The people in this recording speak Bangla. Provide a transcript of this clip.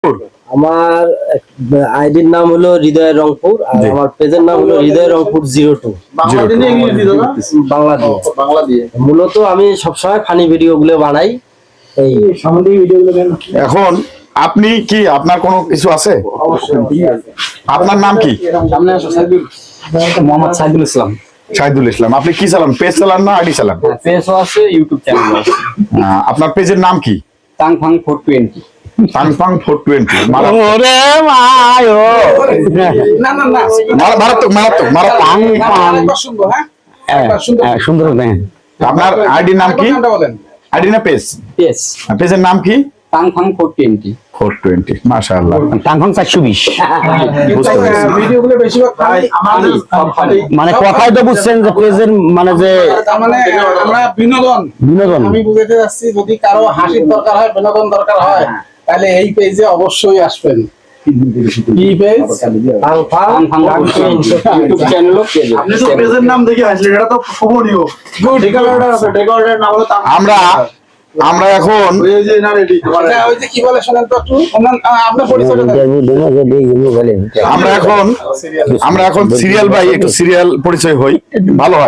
আমার আইডির নাম হলো হৃদয় রংপুর আর আমার পেজের নাম হলো হৃদয় রংপুর 02 বাংলা দিয়ে। মূলত আমি সবসময় ফানি ভিডিও গুলো বানাই। এই সামনে ভিডিওগুলো এখন আপনি কি আপনার কোনো কিছু আছে? আপনার নাম কি? সামনে আসো সাইদুল। মোহাম্মদ সাইদুল ইসলাম। সাইদুল ইসলাম। আপনি কি চালান? পেজ চালান না আইডি চালান? পেজও আছে, ইউটিউব চ্যানেল আছে। আপনার পেজের নাম কি? টাংফাং 420। টাংফাং 420। ওরে মায়ো না না না মারাত্মক মারাত্মক মারাত্মক। একবার শুনবো। হ্যাঁ সুন্দর নেই। আপনার আইডি নাম কি? বলেন। আইডি না পেজ? পেজ পেজের নাম কি? টাংফাং 420। 420 মাশাআল্লাহ। টাংফাং 420। বুঝতে পেরেছি। ভিডিওগুলো বেশিরভাগ মানে কথাই তো বুঝছেন যে পেজের মানে যে মানে আমরা বিনোদন আমি বুঝাতে যাচ্ছি, যদি কারো হাসির দরকার হয়, বিনোদন দরকার হয়, তাহলে এই পেজে অবশ্যই আসবেন। কি পেজ? YouTube channel page. আপনি তো পেজের নাম দেখে আসলেন, এটা তো শোভনীয়। গুড ডেকোরেটর আছে, ডেকোরেটর নাম হলো আমরা এখন ওই যে না রেডি ওই যে কি বলে শুনেন তো একটু আপনার পরিচয়টা দেন। আমরা এখন সিরিয়াল বাই একটু সিরিয়াল পরিচয় হই, ভালো হয়।